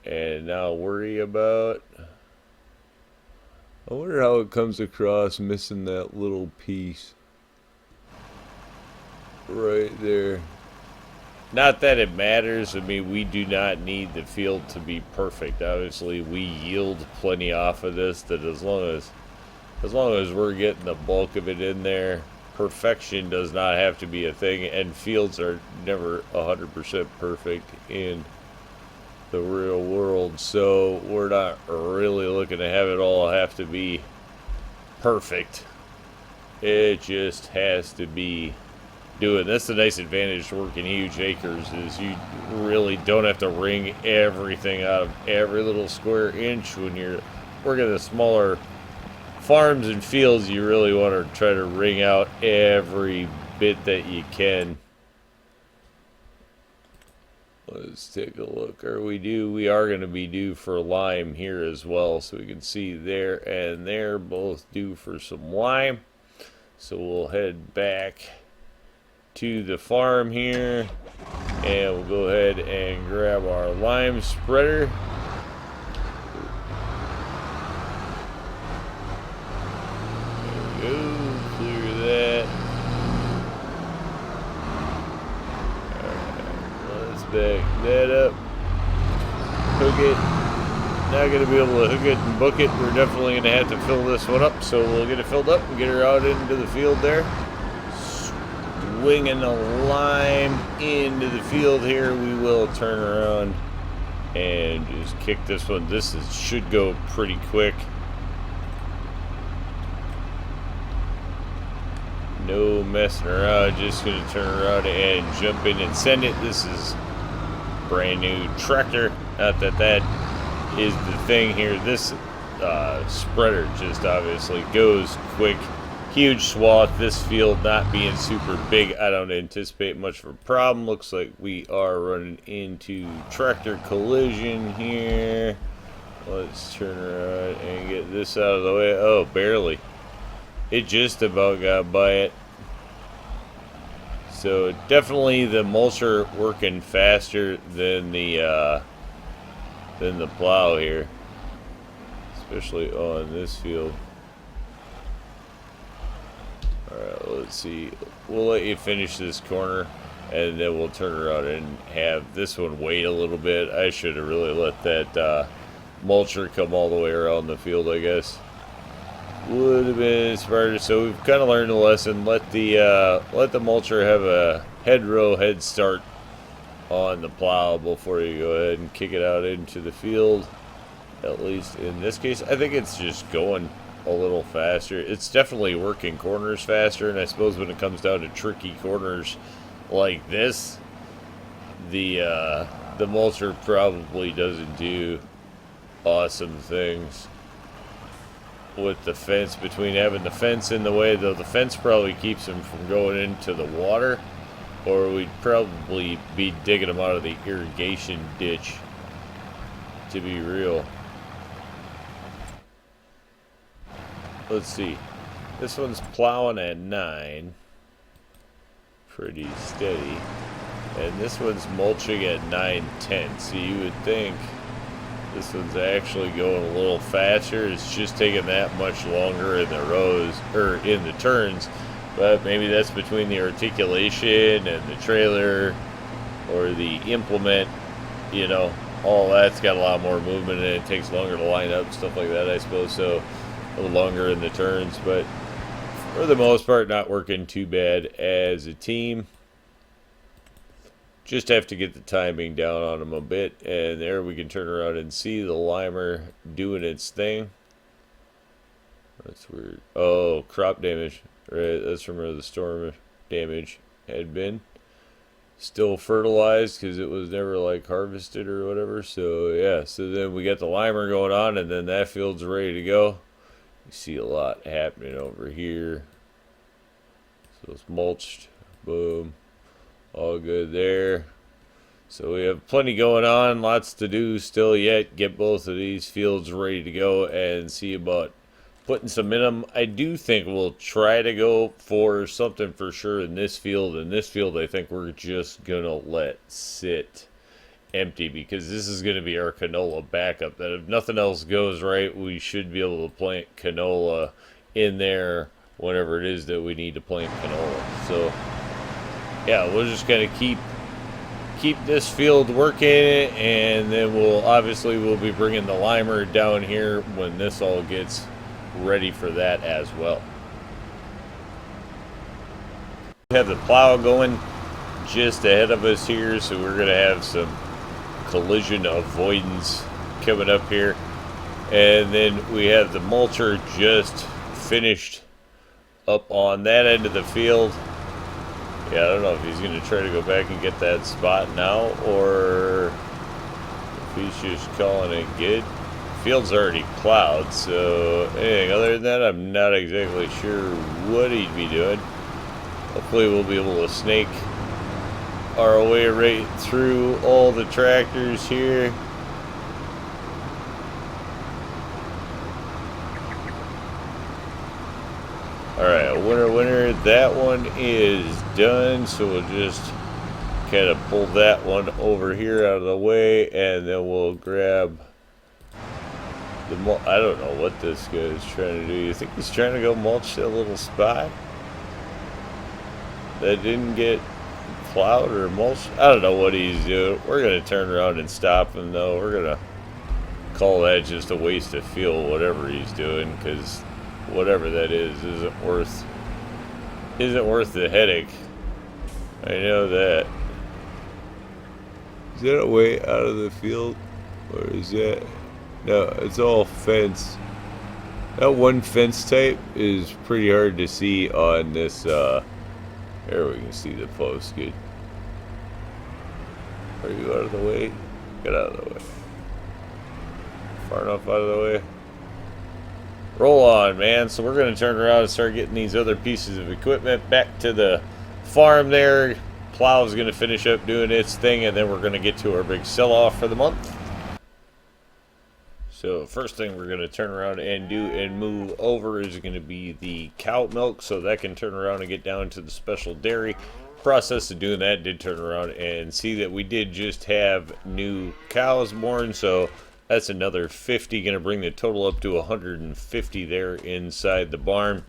And now worry about, I wonder how it comes across missing that little piece right there. Not that it matters. I mean, we do not need the field to be perfect. Obviously, we yield plenty off of this. That as long as we're getting the bulk of it in there, perfection does not have to be a thing. And fields are never 100% perfect in the real world. So we're not really looking to have it all have to be perfect. It just has to be doing. That's the nice advantage to working huge acres, is you really don't have to wring everything out of every little square inch. When you're working the smaller farms and fields, you really want to try to wring out every bit that you can. Let's take a look. We are going to be due for lime here as well, so we can see there and there both due for some lime. So we'll head back to the farm here, and we'll go ahead and grab our lime spreader. There we go, clear that. Alright, let's back that up. Hook it. Not going to be able to hook it and book it. We're definitely going to have to fill this one up, so we'll get it filled up and get her out into the field there. Swinging the lime into the field here. We will turn around and just kick this one. Should go pretty quick. No messing around. Just going to turn around and jump in and send it. This is brand new tractor. Not that is the thing here. This spreader just obviously goes quick. Huge swath. This field not being super big, I don't anticipate much of a problem. Looks like we are running into tractor collision here. Let's turn around and get this out of the way. Oh, barely. It just about got by it. So definitely the mulcher working faster than the plow here, especially on this field. Alright, let's see. We'll let you finish this corner, and then we'll turn around and have this one wait a little bit. I should have really let that mulcher come all the way around the field, I guess. Would have been smarter. So we've kind of learned a lesson. Let the mulcher have a head start on the plow before you go ahead and kick it out into the field. At least in this case, I think it's just going a little faster. It's definitely working corners faster, and I suppose when it comes down to tricky corners like this, the mulcher probably doesn't do awesome things with the fence, between having the fence in the way, though the fence probably keeps them from going into the water, or we'd probably be digging them out of the irrigation ditch, to be real. Let's see. This one's plowing at 9. Pretty steady. And this one's mulching at 9:10. So you would think this one's actually going a little faster. It's just taking that much longer in the rows, or in the turns. But maybe that's between the articulation and the trailer or the implement. You know, all that's got a lot more movement and it takes longer to line up, stuff like that, I suppose. So a little longer in the turns, but for the most part, not working too bad as a team. Just have to get the timing down on them a bit, and there we can turn around and see the limer doing its thing. That's weird. Oh, crop damage. Right, that's from where the storm damage had been. Still fertilized because it was never like harvested or whatever. So yeah, so then we got the limer going on, and then that field's ready to go. You see a lot happening over here. So it's mulched. Boom. All good there. So we have plenty going on. Lots to do still yet. Get both of these fields ready to go and see about putting some in them. I do think we'll try to go for something for sure in this field. In this field, I think we're just going to let sit empty because this is going to be our canola backup. That if nothing else goes right, we should be able to plant canola in there whenever it is that we need to plant canola. So yeah, we're just going to keep this field working, and then we'll be bringing the limer down here when this all gets ready for that as well. We have the plow going just ahead of us here, so we're going to have some collision avoidance coming up here. And then we have the mulcher just finished up on that end of the field. Yeah, I don't know if he's going to try to go back and get that spot now, or if he's just calling it good. Field's already plowed, so anything other than that, I'm not exactly sure what he'd be doing. Hopefully we'll be able to snake our way right through all the tractors here. Alright, winner, that one is done, so we'll just kind of pull that one over here out of the way, and then we'll grab the I don't know what this guy is trying to do. You think he's trying to go mulch that little spot that didn't get plowed or mulched? I don't know what he's doing. We're going to turn around and stop him, though. We're going to call that just a waste of fuel, whatever he's doing, because whatever that is isn't worth the headache. I know that. Is that a way out of the field, or is that? No, it's all fence. That one fence type is pretty hard to see on this. There we can see the post good. Are you out of the way? Get out of the way. Far enough out of the way. Roll on, man. So we're going to turn around and start getting these other pieces of equipment back to the farm there. Plow's going to finish up doing its thing, and then we're going to get to our big sell-off for the month. So first thing we're going to turn around and do and move over is going to be the cow milk, so that can turn around and get down to the special dairy. Process of doing that did turn around and see that we did just have new cows born, so that's another 50, going to bring the total up to 150 there inside the barn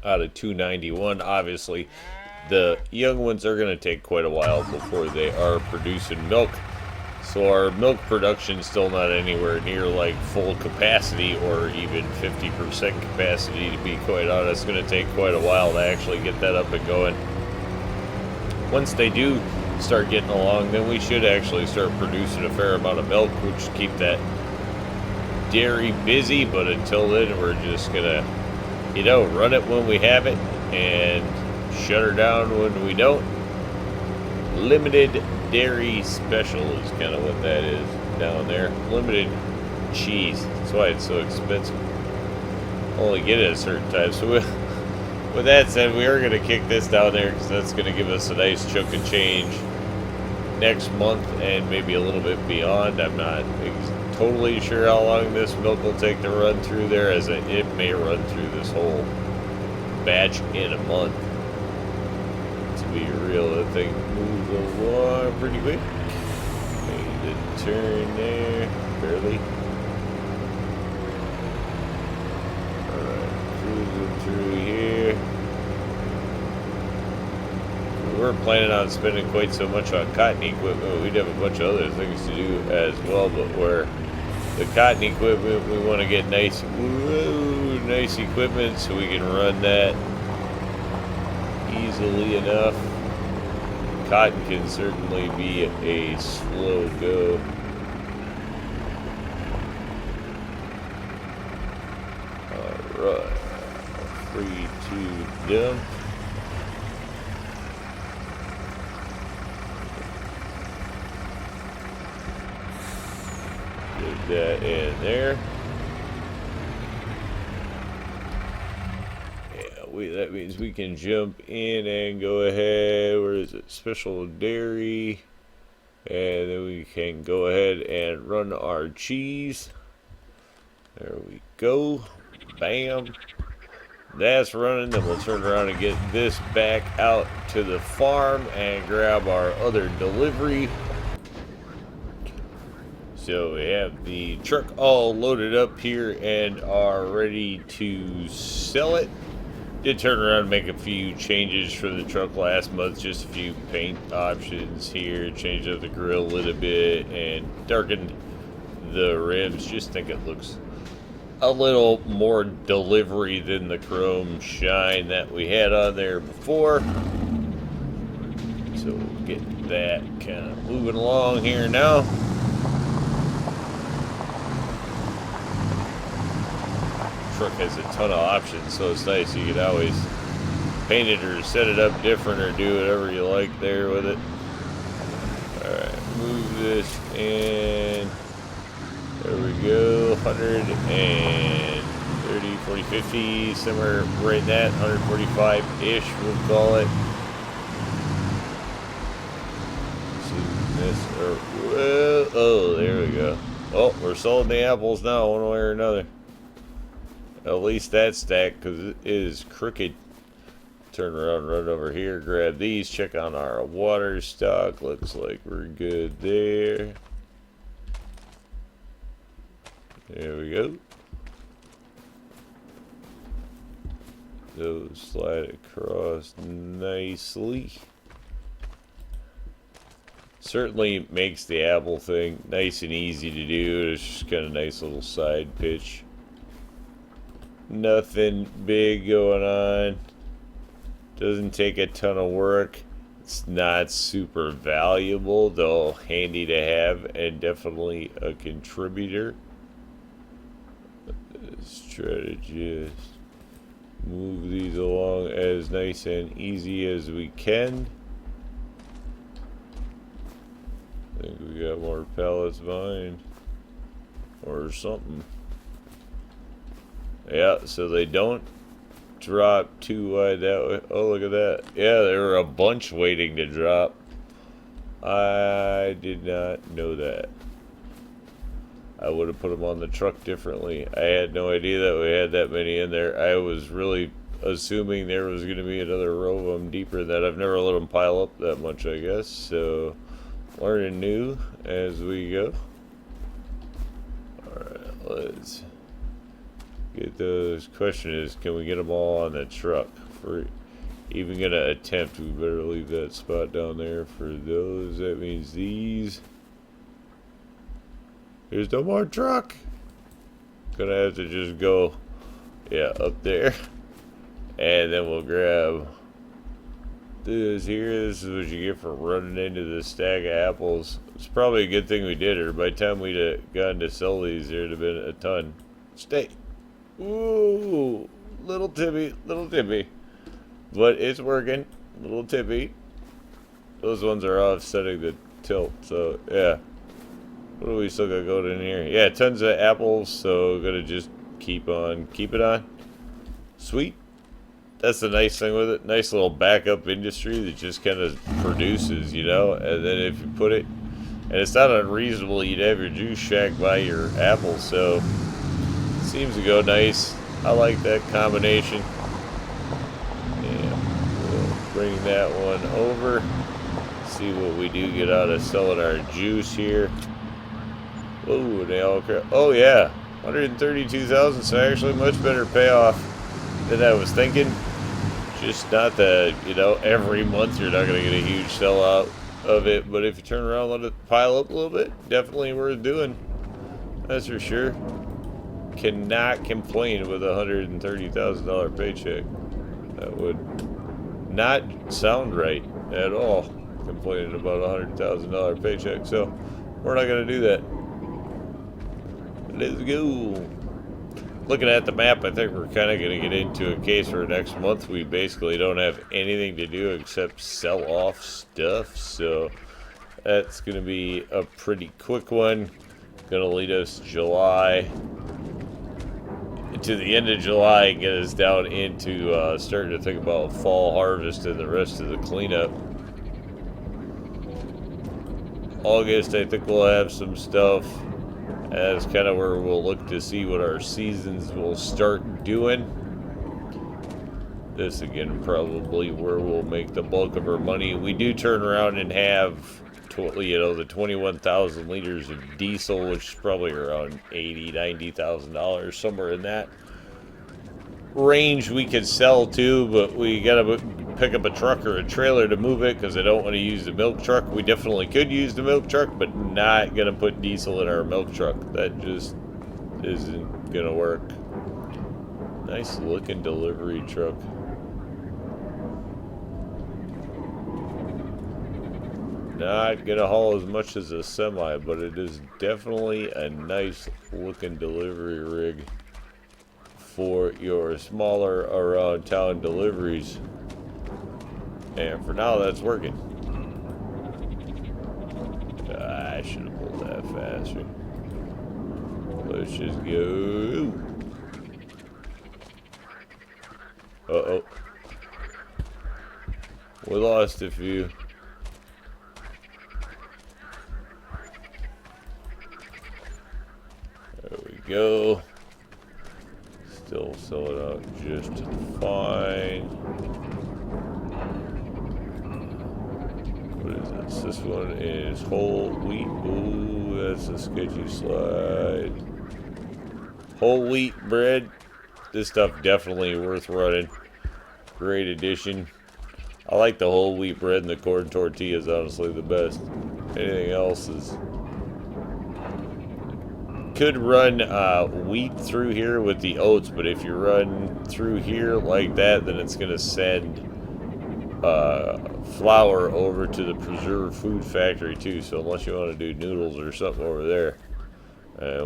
out of 291. Obviously, the young ones are going to take quite a while before they are producing milk. So our milk production is still not anywhere near like full capacity or even 50% capacity, to be quite honest. It's going to take quite a while to actually get that up and going. Once they do start getting along, then we should actually start producing a fair amount of milk, which keep that dairy busy. But until then, we're just gonna, run it when we have it and shut her down when we don't. Limited dairy special is kind of what that is down there. Limited cheese. That's why it's so expensive. Only get it at a certain time. So with that said, we are going to kick this down there because that's going to give us a nice chunk of change next month and maybe a little bit beyond. I'm not totally sure how long this milk will take to run through there, as it may run through this whole batch in a month. To be real, that thing moves along pretty quick. Made a turn there, barely. Alright, cruising through here. We weren't planning on spending quite so much on cotton equipment. We'd have a bunch of other things to do as well, but where the cotton equipment, we want to get nice equipment so we can run that easily enough. Cotton can certainly be a slow go. Alright, free to dump. Get that in there. That means we can jump in and go ahead. Where is it? Special dairy. And then we can go ahead and run our cheese. There we go. Bam. That's running. Then we'll turn around and get this back out to the farm and grab our other delivery. So we have the truck all loaded up here and are ready to sell it. Did turn around and make a few changes for the truck last month, just a few paint options here, changed up the grill a little bit and darkened the rims. Just think it looks a little more delivery than the chrome shine that we had on there before. So we'll get that kind of moving along here now. Truck has a ton of options, so it's nice. You can always paint it or set it up different or do whatever you like there with it. Alright, move this in. There we go. 130, 40, 50, somewhere right in that. 145-ish, we'll call it. Oh, there we go. Oh, we're selling the apples now, one way or another. At least that stack, because it is crooked. Turn around, run over here, grab these, check on our water stock. Looks like we're good there. There we go. Those slide across nicely. Certainly makes the apple thing nice and easy to do. It's just kind of nice little side pitch. Nothing big going on. Doesn't take a ton of work. It's not super valuable, though handy to have and definitely a contributor. Let's try to just move these along as nice and easy as we can. I think we got more pallets behind or something. Yeah, so they don't drop too wide that way. Oh, look at that. Yeah, there were a bunch waiting to drop. I did not know that. I would have put them on the truck differently. I had no idea that we had that many in there. I was really assuming there was going to be another row of them deeper than that. I've never let them pile up that much, I guess. So, learning new as we go. Alright, let's get those. Question is, can we get them all on the truck? If we're even going to attempt, we better leave that spot down there for those. That means these. There's no more truck. Gonna have to just go, yeah, up there. And then we'll grab this here. This is what you get for running into this stack of apples. It's probably a good thing we did it. By the time we'd have gotten to sell these, there'd have been a ton. Stay. Ooh, little tippy, little tippy. But it's working. Little tippy. Those ones are offsetting the tilt, so yeah. What do we still got going in here? Yeah, tons of apples, so gonna just keep it on. Sweet. That's the nice thing with it. Nice little backup industry that just kind of produces, you know. And then if you put it, and it's not unreasonable, you'd have your juice shack by your apples, so it seems to go nice. I like that combination. And we'll bring that one over. See what we do get out of selling our juice here. Oh, they all crap. Oh yeah, 132,000. So actually, much better payoff than I was thinking. Just not that, you know, every month you're not going to get a huge sellout of it, but if you turn around and let it pile up a little bit, definitely worth doing. That's for sure. Cannot complain with a $130,000 paycheck. That would not sound right at all, complaining about a $100,000 paycheck. So we're not going to do that. Let's go. Looking at the map, I think we're kind of going to get into a case where next month we basically don't have anything to do except sell off stuff. So that's going to be a pretty quick one. Going to lead us July to the end of July and get us down into starting to think about fall harvest and the rest of the cleanup. August, I think we'll have some stuff. That's kind of where we'll look to see what our seasons will start doing. This again, probably where we'll make the bulk of our money. We do turn around and have, the 21,000 liters of diesel, which is probably around $80,000-$90,000, somewhere in that range we could sell to, but we gotta pick up a truck or a trailer to move it because I don't want to use the milk truck. We definitely could use the milk truck, but not gonna put diesel in our milk truck. That just isn't gonna work. Nice looking delivery truck. Not gonna haul as much as a semi, but it is definitely a nice looking delivery rig for your smaller around town deliveries. And for now, that's working. I should have pulled that faster. Let's just go. Uh-oh. We lost a few. There we go. Still sell it out just fine. What is this? This one is whole wheat. Ooh, that's a sketchy slide. Whole wheat bread. This stuff definitely worth running. Great addition. I like the whole wheat bread, and the corn tortilla is honestly the best. Anything else is... Could run wheat through here with the oats, but if you run through here like that, then it's going to send flour over to the preserved food factory too. So unless you want to do noodles or something over there,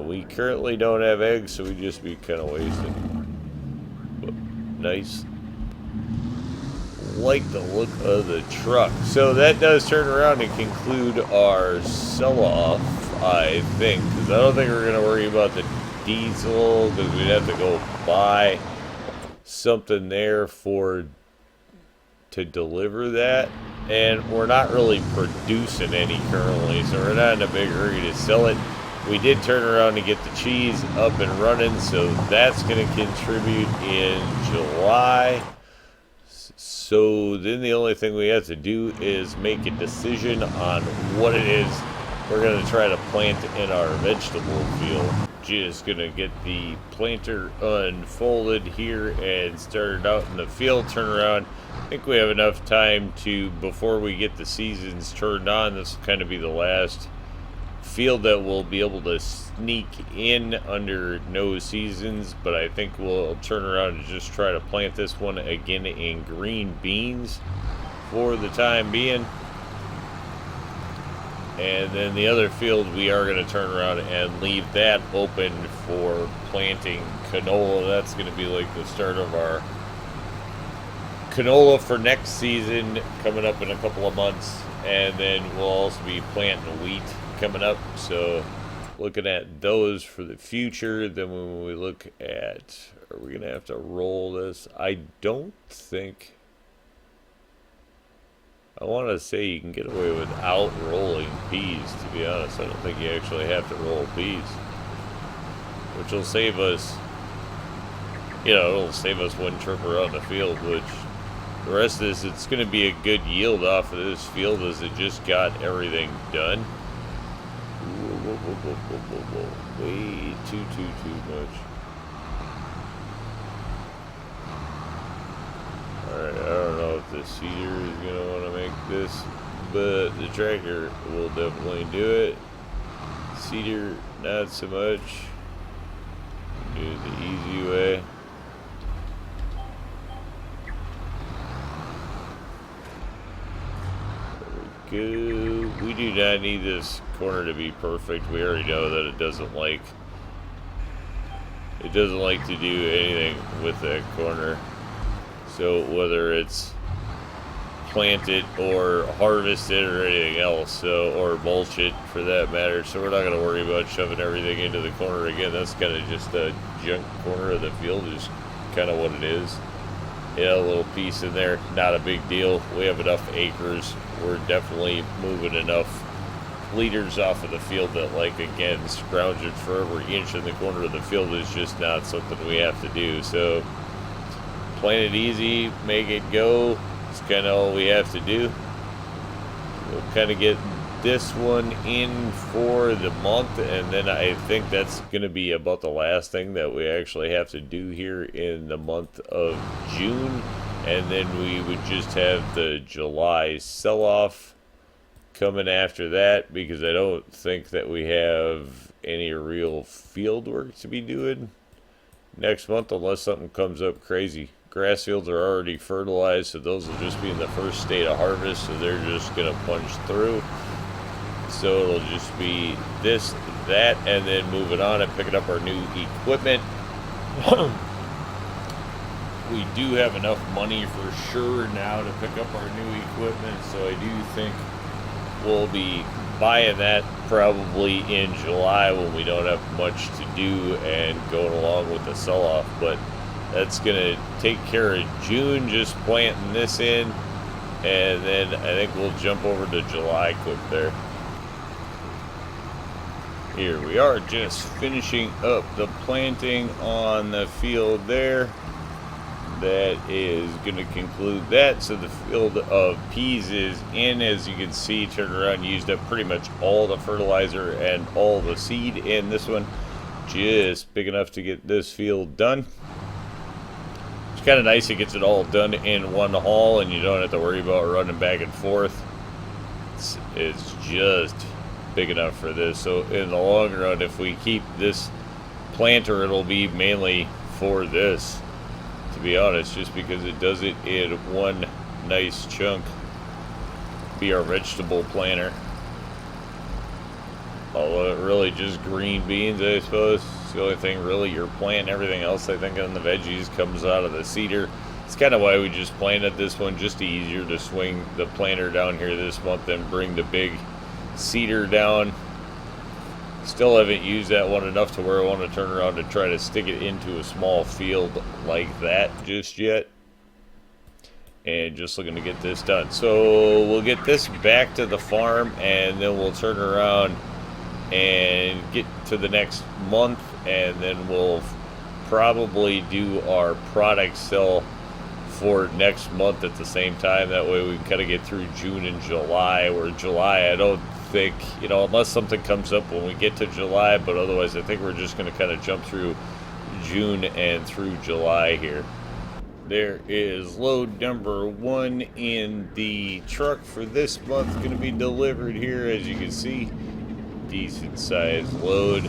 we currently don't have eggs, so we just be kind of wasting. But nice. Like the look of the truck. So that does turn around and conclude our sell-off, I think, because I don't think we're going to worry about the diesel, because we'd have to go buy something there to deliver that, and we're not really producing any currently, so we're not in a big hurry to sell it. We did turn around to get the cheese up and running, so that's going to contribute in July. So then the only thing we have to do is make a decision on what it is we're going to try to plant in our vegetable field. Just going to get the planter unfolded here and started out in the field, turn around. I think we have enough time to, before we get the seasons turned on, this will kind of be the last field that we'll be able to sneak in under no seasons, but I think we'll turn around and just try to plant this one again in green beans for the time being. And then the other field we are going to turn around and leave that open for planting canola. That's going to be like the start of our canola for next season, coming up in a couple of months. And then we'll also be planting wheat coming up. So looking at those for the future. Then when we look at, are we gonna have to roll this? I don't think. I want to say you can get away without rolling peas, to be honest. I don't think you actually have to roll peas, which will save us, it'll save us one trip around the field, which the rest of this, it's going to be a good yield off of this field as it just got everything done. Whoa, whoa, whoa, whoa, whoa, whoa. Way too much. Alright, I don't know if the seeder is going to want to make this, but the tractor will definitely do it. Seeder, not so much. Do it the easy way. There we go. We do not need this corner to be perfect. We already know that it doesn't like to do anything with that corner. So whether it's plant it or harvest it or anything else, or mulch it for that matter. So we're not going to worry about shoving everything into the corner again. That's kind of just a junk corner of the field, is kind of what it is. Yeah, a little piece in there, not a big deal. We have enough acres. We're definitely moving enough liters off of the field that, like, again, scrounging for every inch in the corner of the field is just not something we have to do. So plant it easy, make it go. It's kind of all we have to do. We'll kind of get this one in for the month, and then I think that's going to be about the last thing that we actually have to do here in the month of June. And then we would just have the July sell-off coming after that, because I don't think that we have any real field work to be doing next month unless something comes up crazy. Grass fields are already fertilized, so those will just be in the first state of harvest, so they're just going to punch through. So it'll just be this, that, and then moving on and picking up our new equipment. We do have enough money for sure now to pick up our new equipment, so I do think we'll be buying that probably in July when we don't have much to do and going along with the sell-off. But that's going to take care of June, just planting this in, and then I think we'll jump over to July quick there. Here we are, just finishing up the planting on the field there. That is going to conclude that. So the field of peas is in. As you can see, turned around, used up pretty much all the fertilizer and all the seed in this one. Just big enough to get this field done. It's kind of nice, it gets it all done in one haul and you don't have to worry about running back and forth. It's just big enough for this. So in the long run, if we keep this planter, it'll be mainly for this, to be honest, just because it does it in one nice chunk. Be our vegetable planter. Although really just green beans, I suppose. It's the only thing really you're planting. Everything else, I think, on the veggies comes out of the seeder. It's kind of why we just planted this one, just easier to swing the planter down here this month and bring the big seeder down. Still haven't used that one enough to where I want to turn around to try to stick it into a small field like that just yet. And just looking to get this done. So we'll get this back to the farm and then we'll turn around and get to the next month, and then we'll probably do our product sell for next month at the same time. That way we can kind of get through June and July. Where July, I don't think, unless something comes up when we get to July, but otherwise I think we're just going to kind of jump through June and through July here. There is load number 1 in the truck for this month, going to be delivered here. As you can see, decent sized load.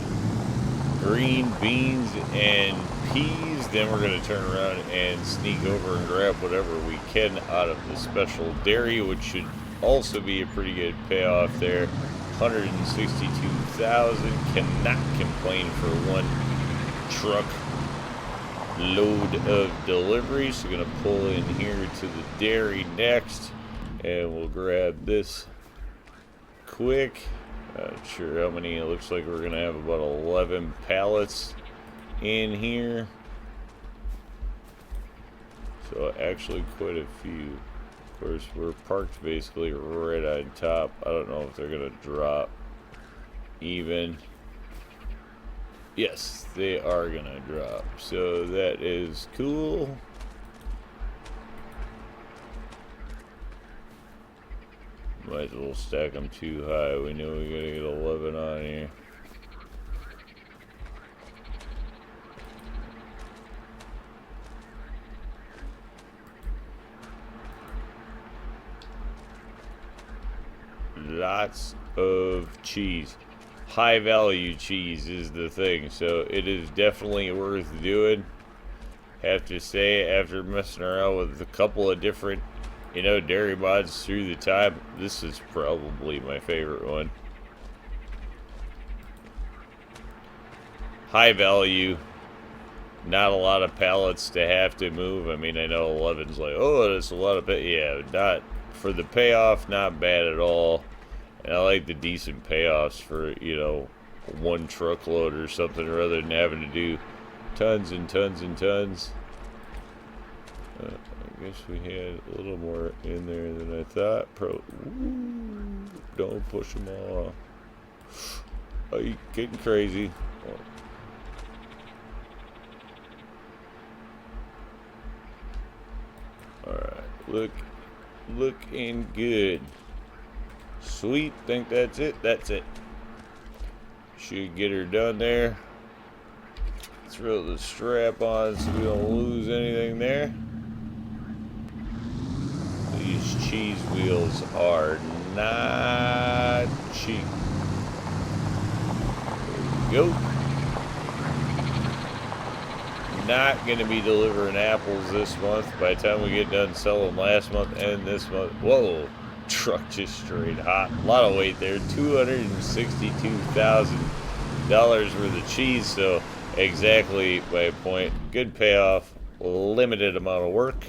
Green beans and peas. Then we're going to turn around and sneak over and grab whatever we can out of the special dairy, which should also be a pretty good payoff there. 162,000. Cannot complain for one truck load of delivery. So going to pull in here to the dairy next, and we'll grab this quick. Not sure how many. It looks like we're gonna have about 11 pallets in here. So actually quite a few. Of course, we're parked basically right on top. I don't know if they're gonna drop even. Yes, they are gonna drop. So that is cool. Might as well stack them too high. We know we gotta get 11 on here. Lots of cheese. High value cheese is the thing, so it is definitely worth doing. Have to say, after messing around with a couple of different, dairy mods through the time, this is probably my favorite one. High value, not a lot of pallets to have to move. I mean, I know 11's like, oh, that's a lot of yeah, not for the payoff, not bad at all. And I like the decent payoffs for, one truckload or something rather than having to do tons and tons and tons. I guess we had a little more in there than I thought. Ooh, don't push them all off. Oh, you getting crazy. Alright, looking good. Sweet, think that's it. That's it. Should get her done there. Throw the strap on so we don't lose anything there. These cheese wheels are not cheap. There we go. Not going to be delivering apples this month. By the time we get done selling last month and this month. Whoa. Truck just straight hot. A lot of weight there. $262,000 worth of cheese. So exactly my point. Good payoff. Limited amount of work.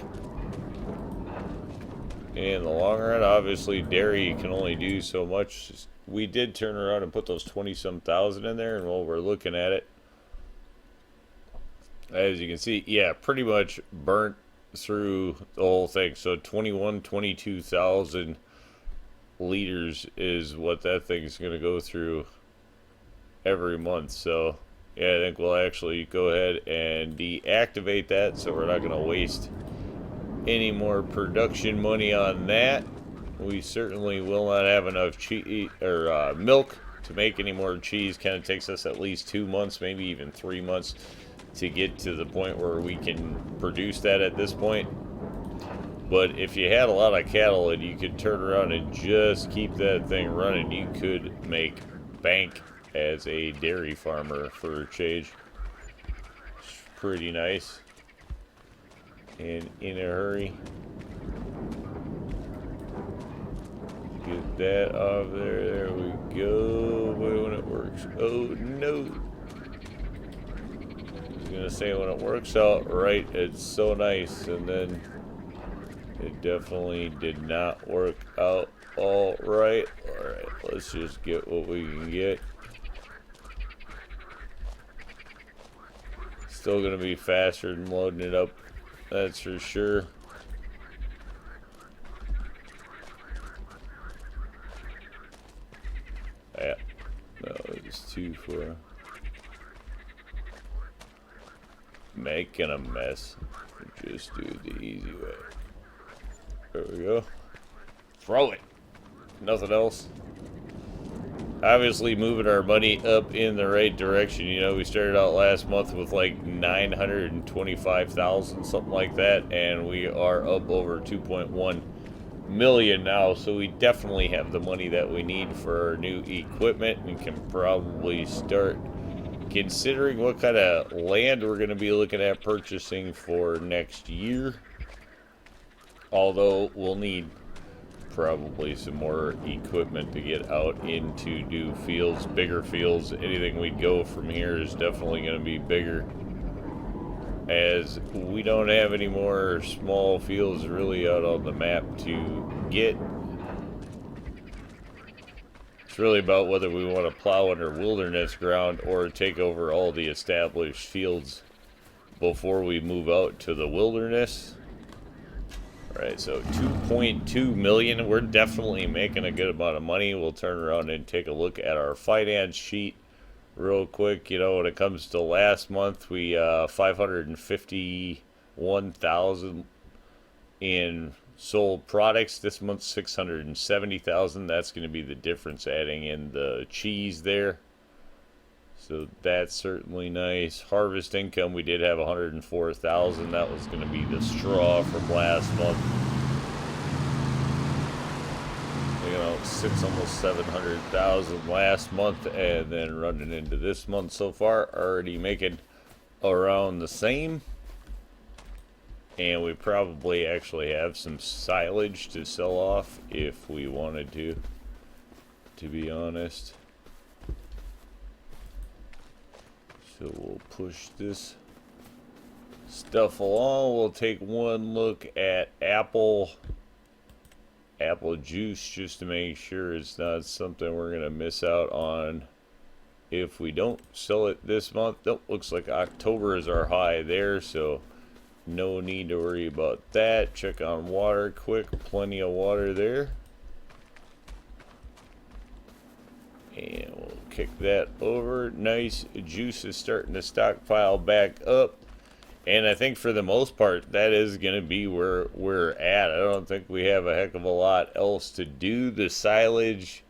In the long run, obviously, dairy can only do so much. We did turn around and put those 20-some thousand in there, and while we're looking at it, as you can see, yeah, pretty much burnt through the whole thing. So 22,000 liters is what that thing's going to go through every month. So yeah, I think we'll actually go ahead and deactivate that, so we're not going to waste any more production money on that. We certainly will not have enough cheese or milk to make any more cheese. Kind of takes us at least 2 months, maybe even 3 months to get to the point where we can produce that at this point. But if you had a lot of cattle and you could turn around and just keep that thing running, you could make bank as a dairy farmer for a change. It's pretty nice. And in a hurry. Get that off there. There we go. Boy, when it works. Oh no. I was gonna say when it works out right, it's so nice, and then it definitely did not work out all right. Alright, let's just get what we can get. Still gonna be faster than loading it up, that's for sure. Yeah, no, it's too far. Making a mess. Just do it the easy way. There we go. Throw it. Nothing else. Obviously moving our money up in the right direction. You know, we started out last month with like 925,000, something like that, and we are up over 2.1 million now. So we definitely have the money that we need for our new equipment, and can probably start considering what kind of land we're going to be looking at purchasing for next year. Although we'll need probably some more equipment to get out into new fields, bigger fields. Anything we'd go from here is definitely going to be bigger, as we don't have any more small fields really out on the map to get. It's really about whether we want to plow under wilderness ground or take over all the established fields before we move out to the wilderness. Alright, so 2.2 million. We're definitely making a good amount of money. We'll turn around and take a look at our finance sheet real quick. You know, when it comes to last month, we 551,000 in sold products. This month 670,000. That's going to be the difference, adding in the cheese there. So that's certainly nice. Harvest income, we did have 104,000. That was going to be the straw from last month. You know, almost 700,000 last month, and then running into this month so far, already making around the same. And we probably actually have some silage to sell off if we wanted to be honest. So we'll push this stuff along. We'll take one look at apple juice just to make sure it's not something we're going to miss out on if we don't sell it this month. Nope, looks like October is our high there, so no need to worry about that. Check on water quick. Plenty of water there. And we'll kick that over. Nice. Juice is starting to stockpile back up. And I think for the most part, that is going to be where we're at. I don't think we have a heck of a lot else to do. The silage,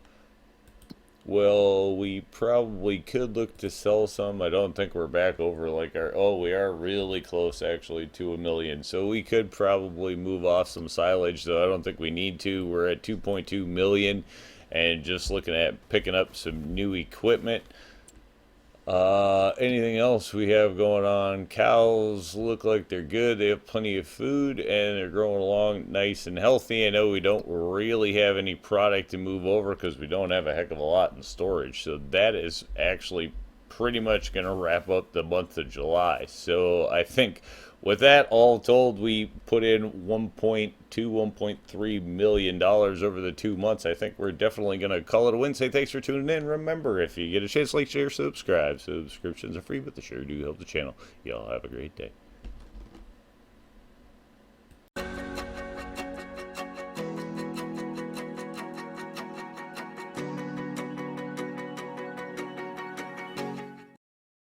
well, we probably could look to sell some. I don't think we're back over like our... Oh, we are really close, actually, to 1 million. So we could probably move off some silage, though I don't think we need to. We're at 2.2 million. And just looking at picking up some new equipment. Anything else we have going on? Cows look like they're good. They have plenty of food and they're growing along nice and healthy. I know we don't really have any product to move over because we don't have a heck of a lot in storage. So that is actually pretty much going to wrap up the month of July. So I think with that all told, we put in $1.3 million over the 2 months. I think we're definitely going to call it a win. Say thanks for tuning in. Remember, if you get a chance, like, share, subscribe. Subscriptions are free, but they sure do help the channel. Y'all have a great day.